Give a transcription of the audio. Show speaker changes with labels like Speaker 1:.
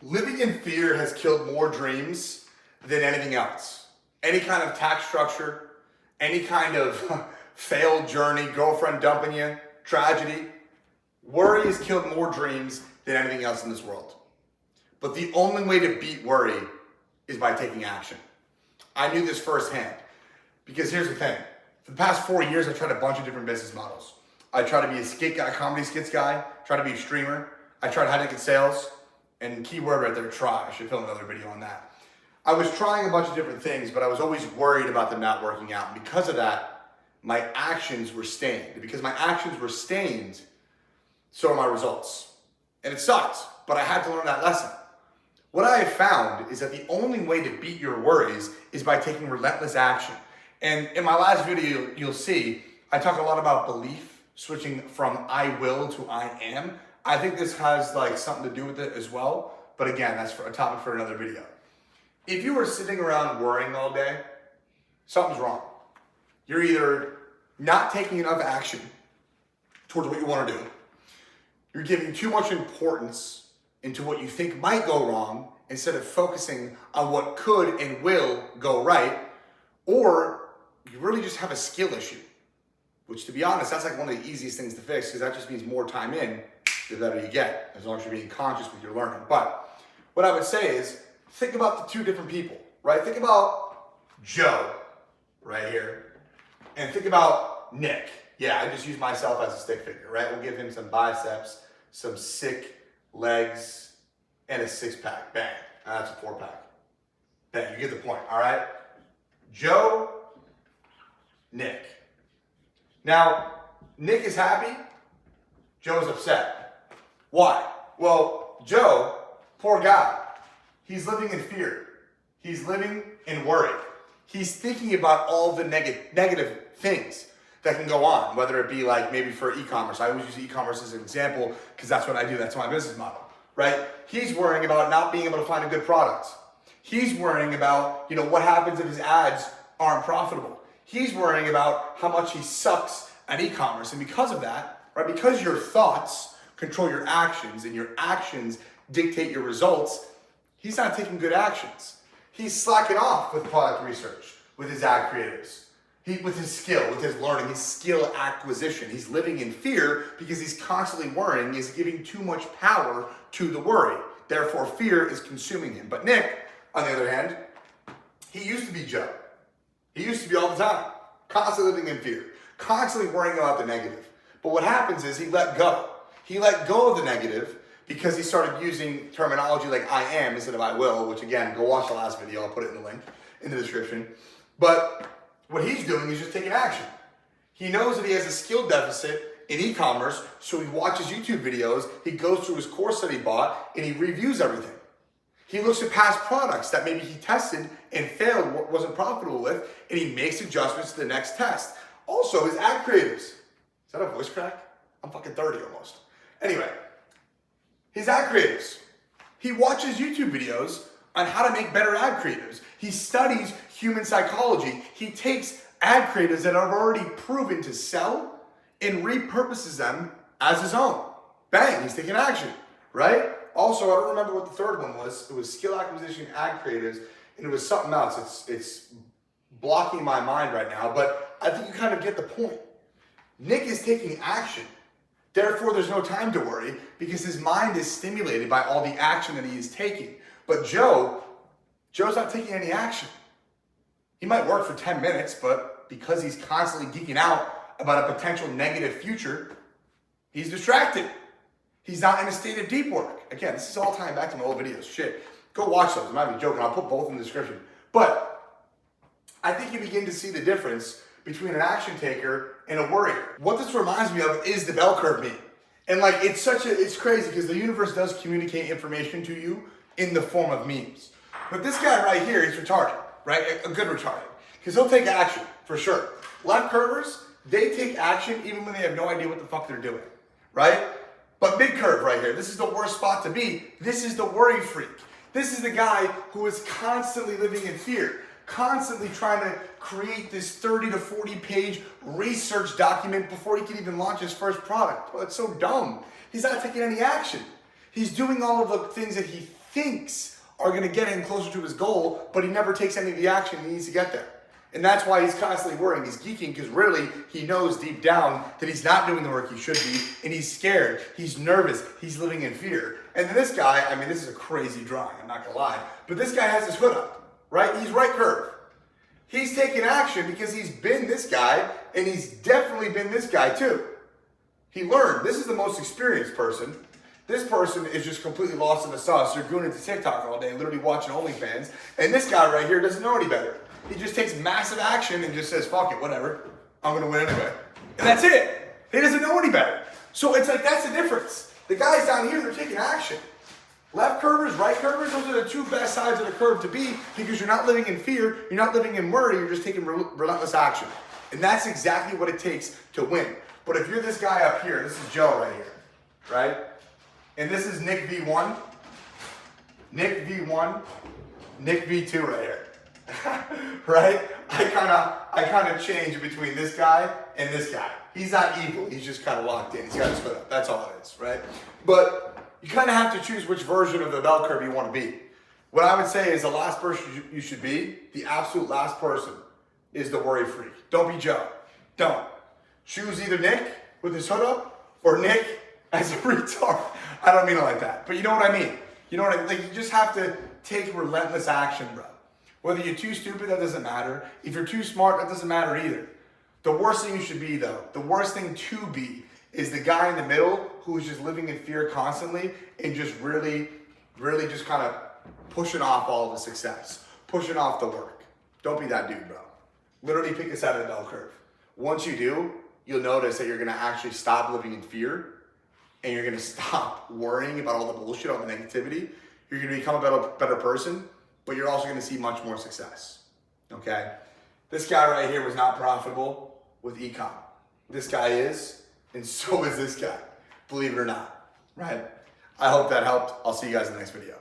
Speaker 1: Living in fear has killed more dreams than anything else. Any kind of tax structure, any kind of failed journey, girlfriend dumping you, tragedy. Worry has killed more dreams than anything else in this world. But the only way to beat worry is by taking action. I knew this firsthand because here's the thing. For the past 4 years, I tried a bunch of different business models. I tried to be a skit guy, comedy skits guy, tried to be a streamer. I tried high ticket sales, and keyword right there, try. I should film another video on that. I was trying a bunch of different things, but I was always worried about them not working out. And because of that, my actions were stained. And because my actions were stained, so are my results. And it sucked, but I had to learn that lesson. What I have found is that the only way to beat your worries is by taking relentless action. And in my last video, you'll see, I talk a lot about belief, switching from I will to I am. I think this has like something to do with it as well. But again, that's for a topic for another video. If you are sitting around worrying all day, something's wrong. You're either not taking enough action towards what you want to do. You're giving too much importance into what you think might go wrong instead of focusing on what could and will go right. Or you really just have a skill issue, which to be honest, that's like one of the easiest things to fix because that just means more time in, the better you get, as long as you're being conscious with your learning. But what I would say is, think about the two different people, right? Think about Joe right here, and think about Nick. Yeah, I just use myself as a stick figure, right? We'll give him some biceps, some sick legs, and a six-pack. Bang. That's a four-pack. Bang, you get the point, all right? Joe, Nick. Now, Nick is happy, Joe's upset. Why? Well, Joe, poor guy, he's living in fear. He's living in worry. He's thinking about all the negative things that can go on, whether it be like maybe for e-commerce. I always use e-commerce as an example because that's what I do. That's my business model, right? He's worrying about not being able to find a good product. He's worrying about, what happens if his ads aren't profitable. He's worrying about how much he sucks at e-commerce. And because of that, right, because your thoughts control your actions and your actions dictate your results, he's not taking good actions. He's slacking off with product research, with his ad creatives, with his skill, with his learning, his skill acquisition. He's living in fear because he's constantly worrying. He's giving too much power to the worry. Therefore, fear is consuming him. But Nick, on the other hand, he used to be Joe. He used to be all the time, constantly living in fear, constantly worrying about the negative. But what happens is he let go. He let go of the negative because he started using terminology like I am instead of I will, which again, go watch the last video. I'll put it in the link in the description. But what he's doing is just taking action. He knows that he has a skill deficit in e-commerce, so he watches YouTube videos, he goes through his course that he bought, and he reviews everything. He looks at past products that maybe he tested and failed, wasn't profitable with, and he makes adjustments to the next test. Also, his ad creatives. Is that a voice crack? I'm fucking 30 almost. Anyway, his ad creatives. He watches YouTube videos on how to make better ad creatives. He studies human psychology. He takes ad creatives that are already proven to sell and repurposes them as his own. Bang, he's taking action, right? Also, I don't remember what the third one was. It was skill acquisition, ad creatives, and it was something else. It's blocking my mind right now, but I think you kind of get the point. Nick is taking action. Therefore, there's no time to worry because his mind is stimulated by all the action that he is taking. But Joe's not taking any action. He might work for 10 minutes, but because he's constantly geeking out about a potential negative future, he's distracted. He's not in a state of deep work. Again, this is all tying back to my old videos. Shit. Go watch those. I'm not even joking. I'll put both in the description. But I think you begin to see the difference between an action taker and a worrier. What this reminds me of is the bell curve meme. And like, it's crazy because the universe does communicate information to you in the form of memes. But this guy right here, he's retarded, right? A good retarded. Because he'll take action, for sure. Left curvers, they take action even when they have no idea what the fuck they're doing, right? But mid curve right here, this is the worst spot to be. This is the worry freak. This is the guy who is constantly living in fear. Constantly trying to create this 30 to 40 page research document before he can even launch his first product. Well, it's so dumb. He's not taking any action. He's doing all of the things that he thinks are gonna get him closer to his goal, but he never takes any of the action he needs to get there. And that's why he's constantly worrying. He's geeking because really he knows deep down that he's not doing the work he should be, and he's scared, he's nervous, he's living in fear. And then this guy, I mean, this is a crazy drawing, I'm not gonna lie, but this guy has his hood up, right? He's right curve. He's taking action because he's been this guy, and he's definitely been this guy too. He learned. This is the most experienced person. This person is just completely lost in the sauce. They're going into TikTok all day, literally watching OnlyFans. And this guy right here doesn't know any better. He just takes massive action and just says, fuck it, whatever. I'm going to win anyway. And that's it. He doesn't know any better. So it's like, that's the difference. The guys down here, they're taking action. Left curvers, right curvers, those are the two best sides of the curve to be because you're not living in fear, you're not living in worry, you're just taking relentless action. And that's exactly what it takes to win. But if you're this guy up here, this is Joe right here, right? And this is Nick V1, Nick V1, Nick V2 right here, right? I kind of change between this guy and this guy. He's not evil, he's just kind of locked in. He's got his foot up, that's all it is, right? But you kind of have to choose which version of the bell curve you want to be. What I would say is the last person you should be, the absolute last person, is the worry freak. Don't be Joe. Don't. Choose either Nick with his hood up or Nick as a retard. I don't mean it like that, but you know what I mean. You know what I mean? Like, you just have to take relentless action, bro. Whether you're too stupid, that doesn't matter. If you're too smart, that doesn't matter either. The worst thing you should be, though, the worst thing to be is the guy in the middle who is just living in fear constantly and just really just kind of pushing off all of the success, pushing off the work. Don't be that dude, bro. Literally pick a side of the bell curve. Once you do, you'll notice that you're gonna actually stop living in fear and you're gonna stop worrying about all the bullshit, all the negativity. You're gonna become a better person, but you're also gonna see much more success, okay? This guy right here was not profitable with ecom. This guy is, and so is this guy, believe it or not, right? I hope that helped. I'll see you guys in the next video.